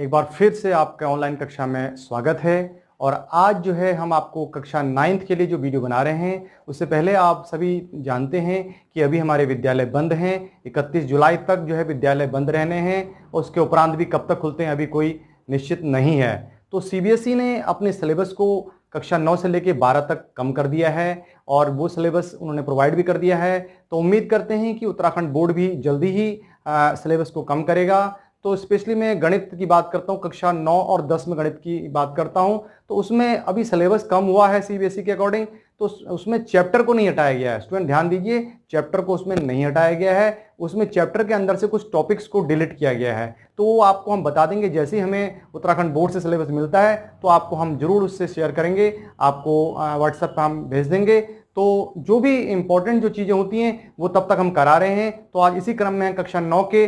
एक बार फिर से आपका ऑनलाइन कक्षा में स्वागत है। और आज जो है हम आपको कक्षा 9th के लिए जो वीडियो बना रहे हैं, उससे पहले आप सभी जानते हैं कि अभी हमारे विद्यालय बंद हैं। 31 जुलाई तक जो है विद्यालय बंद रहने हैं और उसके उपरांत भी कब तक खुलते हैं अभी कोई निश्चित नहीं है। तो सीबीएसई ने अपने सिलेबस को कक्षा 9 से लेकर 12 तक कम कर दिया है और वो सिलेबस उन्होंने प्रोवाइड भी कर दिया है। तो उम्मीद करते हैं कि उत्तराखंड बोर्ड भी जल्दी ही सिलेबस को कम करेगा। तो स्पेशली मैं गणित की बात करता हूँ, कक्षा 9 और 10 में गणित की बात करता हूँ। तो उसमें अभी सिलेबस कम हुआ है सीबीएसई के अकॉर्डिंग, तो उसमें चैप्टर को नहीं हटाया गया है। स्टूडेंट ध्यान दीजिए, चैप्टर को उसमें नहीं हटाया गया है, उसमें चैप्टर के अंदर से कुछ टॉपिक्स को डिलीट किया गया है। तो वो आपको हम बता देंगे जैसे ही हमें उत्तराखंड बोर्ड से सिलेबस मिलता है तो आपको हम जरूर उससे शेयर करेंगे, आपको व्हाट्सएप पर हम भेज देंगे। तो जो भी इंपॉर्टेंट जो चीज़ें होती हैं वो तब तक हम करा रहे हैं। तो आज इसी क्रम में कक्षा 9 के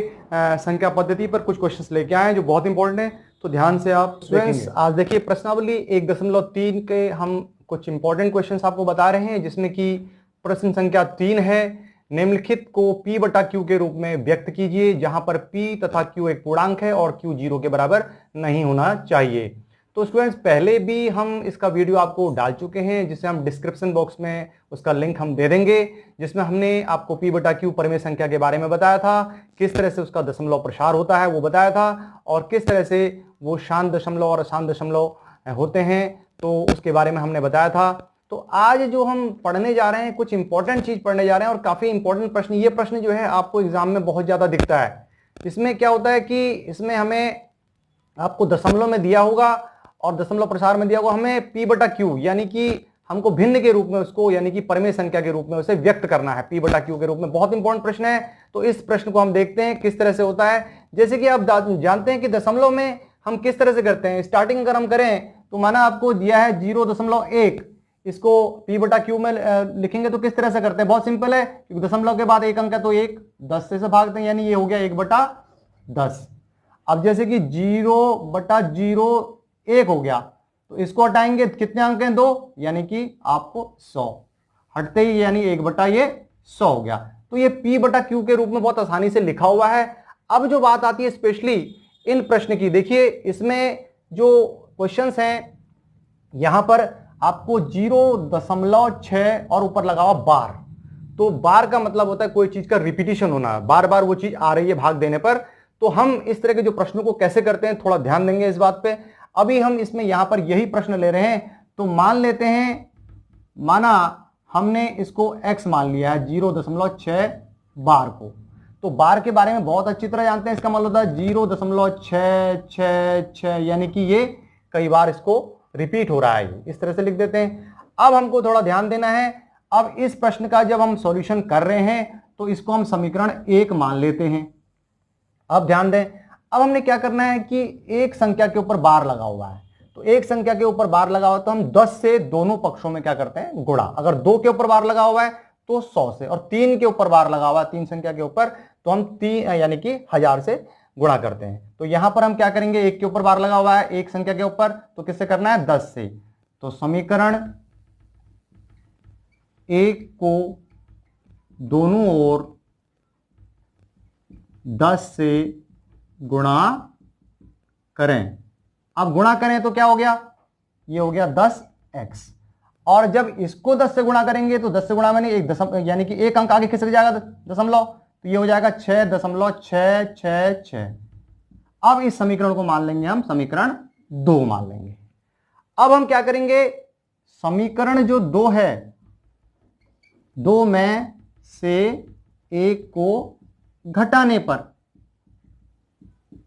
संख्या पद्धति पर कुछ क्वेश्चंस लेके आए हैं जो बहुत इंपॉर्टेंट हैं, तो ध्यान से आप स्टूडेंट्स आज देखिए प्रश्नावली 1.3 के हम कुछ इंपॉर्टेंट क्वेश्चंस आपको बता रहे हैं, जिसमें कि प्रश्न संख्या 3 है। निम्नलिखित को P बटा Q के रूप में व्यक्त कीजिए, जहां पर P तथा Q एक पूर्णांक है और Q 0 के बराबर नहीं होना चाहिए। तो स्टूडेंट्स पहले भी हम इसका वीडियो आपको डाल चुके हैं, जिसे हम डिस्क्रिप्शन बॉक्स में उसका लिंक हम दे देंगे, जिसमें हमने आपको P बटा Q परिमेय संख्या के बारे में बताया था, किस तरह से उसका दशमलव प्रसार होता है वो बताया था, और किस तरह से वो शांत दशमलव और अशांत दशमलव होते हैं तो उसके बारे में हमने बताया था। तो आज जो हम पढ़ने जा रहे हैं कुछ इंपॉर्टेंट चीज पढ़ने जा रहे हैं और काफी इंपॉर्टेंट प्रश्न। ये प्रश्न जो है आपको एग्जाम में बहुत ज्यादा दिखता है। इसमें क्या होता है कि इसमें हमें आपको दशमलव में दिया होगा और दशमलव प्रसार में दिया होगा, हमें P बटा Q यानी कि हमको भिन्न के रूप में उसको यानी कि परिमेय संख्या के रूप में उसे व्यक्त करना है P बटा Q के रूप में। बहुत इंपॉर्टेंट प्रश्न है। तो इस प्रश्न को हम देखते हैं किस तरह से होता है। जैसे कि आप जानते हैं कि दशमलव में हम किस तरह से करते हैं। स्टार्टिंग अगर हम करें तो माना आपको दिया है 0.1, इसको P बटा Q में लिखेंगे तो किस तरह से करते हैं। बहुत सिंपल है, क्योंकि दशमलव के बाद एक अंक है तो 1 10 से भागते हैं, यानी ये हो गया 1/10। अब जैसे कि 0/0 1 हो गया तो इसको हटाएंगे, कितने अंक हैं 2, यानी कि आपको 100 हटते ही यानी 1/100 हो गया। तो ये P बटा Q के रूप में बहुत आसानी से लिखा हुआ है। अब जो बात आती है स्पेशली इन प्रश्न की, देखिए इसमें जो क्वेश्चंस हैं यहां पर आपको 0.6 और ऊपर लगा हुआ बार। तो बार का मतलब होता है कोई चीज का रिपीटिशन होना, बार बार वो चीज आ रही है भाग देने पर। तो हम इस तरह के जो प्रश्नों को कैसे करते हैं थोड़ा ध्यान देंगे इस बात पे। अभी हम इसमें यहां पर यही प्रश्न ले रहे हैं। तो मान लेते हैं, माना हमने इसको x मान लिया है 0.6 बार को। तो बार के बारे में बहुत अच्छी तरह जानते हैं। इसका मतलब होता है 0.666, यानी कि ये कई बार इसको रिपीट हो रहा है, इस तरह से लिख देते हैं। अब हमको थोड़ा ध्यान देना है। अब इस प्रश्न का जब हम सॉल्यूशन कर रहे हैं तो इसको हम समीकरण 1 मान लेते हैं। अब ध्यान दें, अब हमने क्या करना है कि एक संख्या के ऊपर बार लगा हुआ है, तो एक संख्या के ऊपर बार लगा हुआ तो हम 10 से दोनों पक्षों में क्या करते हैं, गुणा। अगर 2 के ऊपर बार लगा हुआ है तो 100 से, और 3 के ऊपर बार लगा हुआ है 3 संख्या के ऊपर तो हम 3 यानी कि 1000 से गुणा करते हैं। तो यहां पर हम क्या करेंगे, एक के ऊपर बार लगा हुआ है एक संख्या के ऊपर, तो किससे करना है, 10 से। तो समीकरण 1 को दोनों ओर 10 से गुणा करें। अब गुणा करें तो क्या हो गया, ये हो गया 10x। और जब इसको 10 से गुणा करेंगे तो 10 से गुणा में एक दशमलव यानी कि एक अंक आगे खिसक जाएगा दशमलव, तो ये हो जाएगा 6.666। अब इस समीकरण को मान लेंगे हम समीकरण 2 मान लेंगे। अब हम क्या करेंगे, समीकरण जो 2 है, 2 में से 1 को घटाने पर,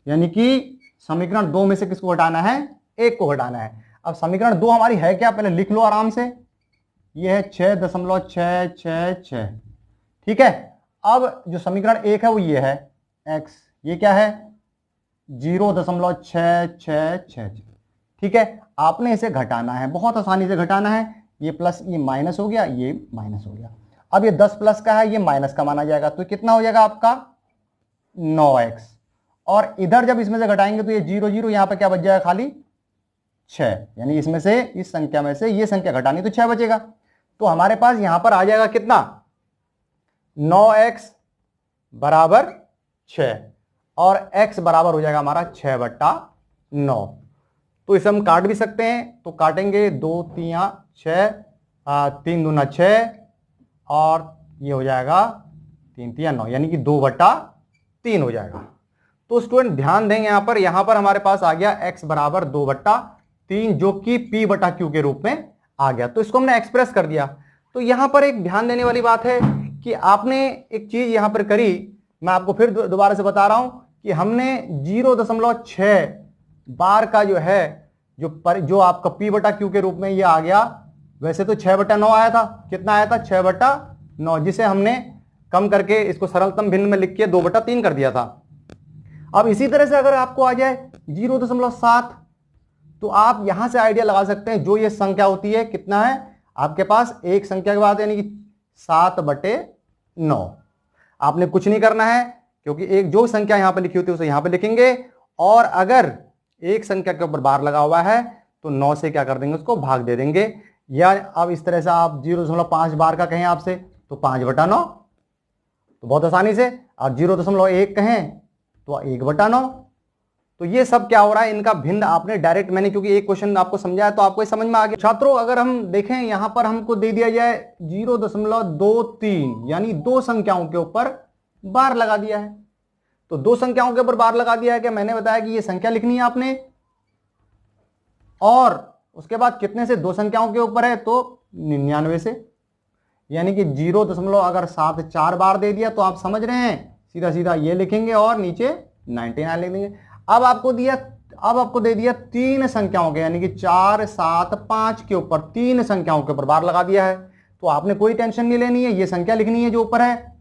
यानी कि समीकरण 2 में से किसको घटाना है, 1 को घटाना है। अब समीकरण 2 हमारी है क्या, पहले लिख लो आराम से, ये है 6.666। ठीक है। अब जो समीकरण 1 है वो ये है x, ये क्या है 0.666। ठीक है, आपने इसे घटाना है, बहुत आसानी से घटाना है। ये प्लस ये माइनस हो गया, ये माइनस हो गया। अब ये 10 प्लस का है, ये माइनस का माना जाएगा, तो कितना हो जाएगा आपका 9x। और इधर जब इसमें से घटाएंगे तो ये 0 0, यहां पर क्या बच जाएगा, खाली 6, यानी इसमें से इस संख्या में से ये संख्या घटानी तो 6 बचेगा। तो हमारे पास यहां पर आ जाएगा कितना, 9x बराबर 6, और x बराबर हो जाएगा हमारा 6/6। 9। तो इसे हम काट भी सकते हैं, तो काटेंगे 2 3 6, 3 दूना 6 और ये हो जाएगा 3 3 9, यानी कि 2/3 हो जाएगा। तो स्टूडेंट ध्यान देंगे यहां पर हमारे पास आ गया x बराबर 2/3 जो कि p/q के रूप में आ गया। तो इसको हमने एक्सप्रेस कर दिया। तो यहां पर एक ध्यान देने वाली बात है कि आपने एक चीज यहां पर करी, मैं आपको फिर दोबारा से बता रहा हूं कि हमने 0.6 बार का जो है जो आपका p/q के रूप में ये आ गया। वैसे तो 6/9 आया था, कितना आया था 6/9, जिसे हमने कम करके इसको सरलतम भिन्न में लिख के 2/3 कर दिया था। अब इसी तरह से अगर आपको आ जाए 0.7, तो आप यहां से आइडिया लगा सकते हैं जो ये संख्या होती है कितना है आपके पास एक संख्या के बाद, यानी कि 7/9। आपने कुछ नहीं करना है क्योंकि एक जो संख्या यहां पर लिखी होती है उसे यहां पर लिखेंगे, और अगर एक संख्या के ऊपर बार लगा हुआ है तो 9 से क्या कर देंगे, उसको भाग दे देंगे। या अब इस तरह से आप 0.5 बार का कहें आपसे तो 5/9, तो बहुत आसानी से। आप 0.1 कहें तो 1/9। तो ये सब क्या हो रहा है, इनका भिन्न आपने डायरेक्ट, मैंने क्योंकि एक क्वेश्चन आपको समझाया तो आपको समझ में आ गया। छात्रों अगर हम देखें यहां पर हमको दे दिया जाए 0.23, यानी 2 संख्याओं के ऊपर बार लगा दिया है। तो 2 संख्याओं के ऊपर बार लगा दिया है, क्या मैंने बताया कि ये संख्या लिखनी है आपने, और उसके बाद कितने से 2 संख्याओं के ऊपर है तो 99 से, यानी कि 0.74 बार दे दिया तो आप समझ रहे हैं सीधा सीधा ये लिखेंगे और नीचे 99 लिख देंगे। अब आपको दे दिया 3 संख्याओं के, यानी कि 4 7 5 के ऊपर 3 संख्याओं के ऊपर बार लगा दिया है। तो आपने कोई टेंशन नहीं लेनी है, ये संख्या लिखनी है जो ऊपर है,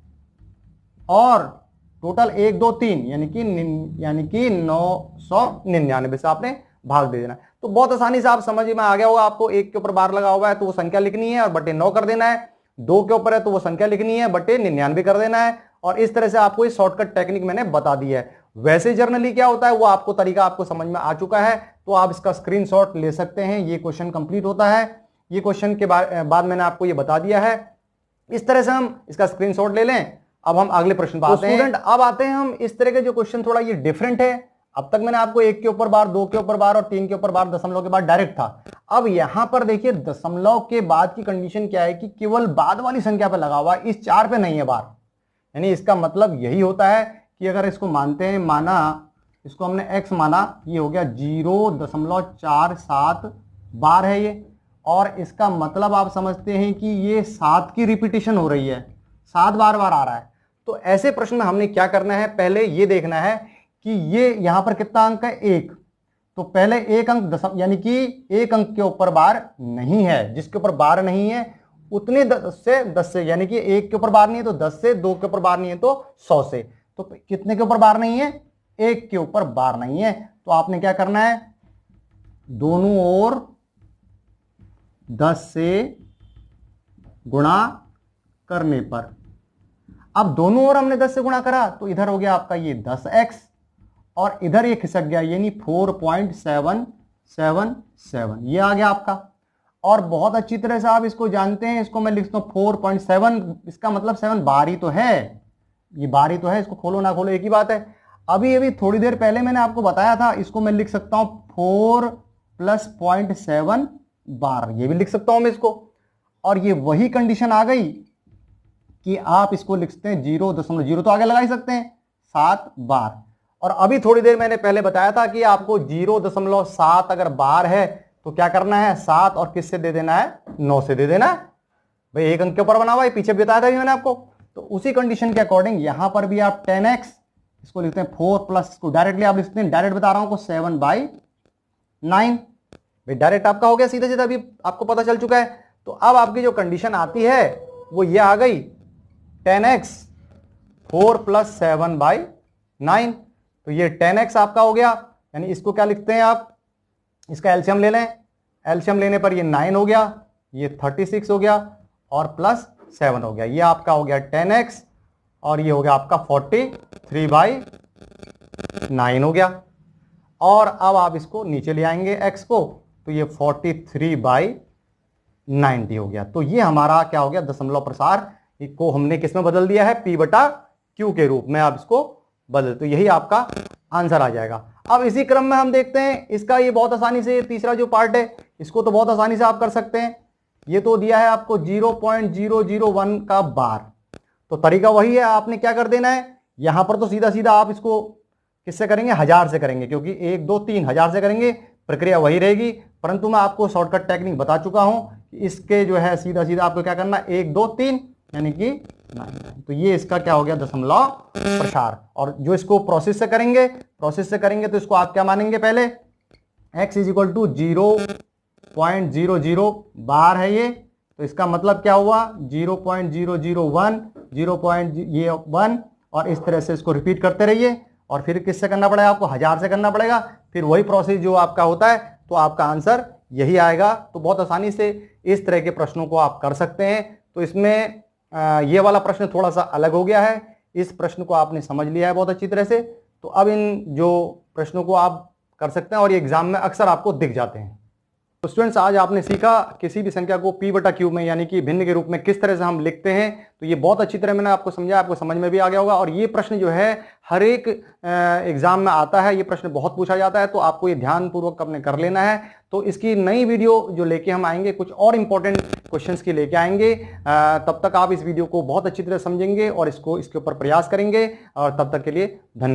और टोटल 1 2 3 यानी कि 999 से आपने भाग दे देना। तो बहुत आसानी से आप समझ में आ गया होगा आपको, 1 के ऊपर बार लगा हुआ है तो वो संख्या लिखनी है और बटे 9 कर देना है, 2 के ऊपर है तो वो संख्या लिखनी है बटे 99 कर देना है। और इस तरह से आपको ये शॉर्टकट टेक्निक मैंने बता दी है। वैसे जर्नली क्या होता है वो आपको तरीका आपको समझ में आ चुका है, तो आप इसका स्क्रीनशॉट ले सकते हैं। ये क्वेश्चन कंप्लीट होता है, ये क्वेश्चन के बाद मैंने आपको ये बता दिया है। इस तरह से हम इसका स्क्रीनशॉट ले लें। अब हम अगले प्रश्न पर आते हैं। स्टूडेंट अब आते हैं हम इस तरह के जो क्वेश्चन थोड़ा ये डिफरेंट है। अब तक मैंने आपको 1 के ऊपर बार, 2 के ऊपर बार और 3 के ऊपर बार, दशमलव के बाद डायरेक्ट था। अब यहां पर देखिए दशमलव के बाद की कंडीशन क्या है कि केवल बाद वाली संख्या पर लगा हुआ है, इस 4 पे नहीं है बार। यानी इसका मतलब यही होता है कि अगर इसको मानते हैं, माना इसको हमने x माना, ये हो गया 0.47 बार है ये, और इसका मतलब आप समझते हैं कि ये 7 की रिपीटिशन हो रही है, 7 बार आ रहा है। तो ऐसे प्रश्न में हमने क्या करना है, पहले ये देखना है कि ये यहां पर कितना अंक है 1, तो पहले 1 अंक यानी कि 1 अंक के ऊपर बार नहीं है, जिसके ऊपर बार नहीं है उतने 10 से, यानी कि 1 के ऊपर बार नहीं है तो 10 से, 2 के ऊपर बार नहीं है तो 100 से। तो कितने के ऊपर बार नहीं है, 1 के ऊपर बार नहीं है। तो आपने क्या करना है, दोनों ओर 10 से गुणा करने पर, अब दोनों ओर हमने 10 से गुणा करा तो इधर हो गया आपका ये 10x और इधर ये खिसक गया, यानी 4.777 ये आ गया आपका। और बहुत अच्छी तरह से आप इसको जानते हैं, इसको मैं लिखता हूं 4.7, इसका मतलब 7 बार ही तो है, ये बार ही तो है, इसको खोलो ना खोलो एक ही बात है। अभी थोड़ी देर पहले मैंने आपको बताया था, इसको मैं लिख सकता हूं 4 + 0.7 बार, ये भी लिख सकता हूं मैं इसको। और ये वही कंडीशन आ गई कि आप इसको लिखते हैं 0.0 तो आगे लगा ही सकते हैं 7 बार। और अभी थोड़ी देर मैंने पहले बताया था कि आपको 0.7 अगर बार है तो क्या करना है, 7 और किससे दे देना है, 9 से दे देना है। भाई 1 अंक के ऊपर बना हुआ है, पीछे भी बताया था मैंने आपको। तो उसी कंडीशन के अकॉर्डिंग यहां पर भी आप 10x इसको लिखते हैं 4 प्लस, इसको डायरेक्टली आप लिखते हैं, डायरेक्ट बता रहा हूं 7/9। भाई डायरेक्ट आपका हो गया सीधा सीधा, अभी आपको पता चल चुका है। तो अब आपकी जो कंडीशन आती है वो ये आ गई 10x 4 + 7/9। तो ये 10x आपका हो गया, यानी इसको क्या लिखते हैं आप, इसका एलसीएम ले लें, एलसीएम लेने पर ये 9 हो गया, ये 36 हो गया और प्लस 7 हो गया, ये आपका हो गया 10x और ये हो गया आपका 43/9 हो गया। और अब आप इसको नीचे ले आएंगे x को, तो ये 43/90 हो गया। तो ये हमारा क्या हो गया, दशमलव प्रसार को हमने किस में बदल दिया है, p/q के रूप में आप इसको बदल। तो यही आपका आंसर आ जाएगा। अब इसी क्रम में हम देखते हैं इसका, ये बहुत आसानी से तीसरा जो पार्ट है इसको तो बहुत आसानी से आप कर सकते हैं। ये तो दिया है आपको 0.001 का बार, तो तरीका वही है, आपने क्या कर देना है, यहां पर तो सीधा सीधा आप इसको किससे करेंगे, 1000 से करेंगे, क्योंकि 1 2 3 1000 से करेंगे, प्रक्रिया वही रहेगी। परंतु मैं आपको शॉर्टकट टेक्निक बता चुका हूं कि इसके जो है सीधा सीधा आपको क्या करना है, 1 2 3 यानी कि 9, तो ये इसका क्या हो गया, दशमलव प्रसार। और जो इसको प्रोसेस से करेंगे तो इसको आप क्या मानेंगे, पहले x इज इक्वल टू 0.00 बार है ये, तो इसका मतलब क्या हुआ 0.001 0.1, और इस तरह से इसको रिपीट करते रहिए। और फिर किससे करना पड़ेगा आपको, 1000 से करना पड़ेगा, फिर वही प्रोसेस जो आपका होता है, तो आपका आंसर यही आएगा। तो बहुत आसानी से इस तरह के प्रश्नों को आप कर सकते हैं। तो इसमें ये वाला प्रश्न थोड़ा सा अलग हो गया है, इस प्रश्न को आपने समझ लिया है बहुत अच्छी तरह से। तो अब इन जो प्रश्नों को आप कर सकते हैं और ये एग्जाम में अक्सर आपको दिख जाते हैं। तो स्टूडेंट्स, आज आपने सीखा किसी भी संख्या को p/q में यानी कि भिन्न के रूप में किस तरह से हम लिखते हैं। तो ये बहुत अच्छी तरह मैंने आपको समझाया, आपको समझ में भी आ गया होगा। और ये प्रश्न जो है हर एक एग्जाम में आता है, ये प्रश्न बहुत पूछा जाता है, तो आपको ये ध्यानपूर्वक अपने कर लेना है। तो इसकी नई वीडियो जो लेके हम आएंगे, कुछ और इंपॉर्टेंट क्वेश्चंस की लेके आएंगे। तब तक आप इस वीडियो को बहुत अच्छी तरह समझेंगे और इसके ऊपर प्रयास करेंगे। और तब तक के लिए धन्यवाद।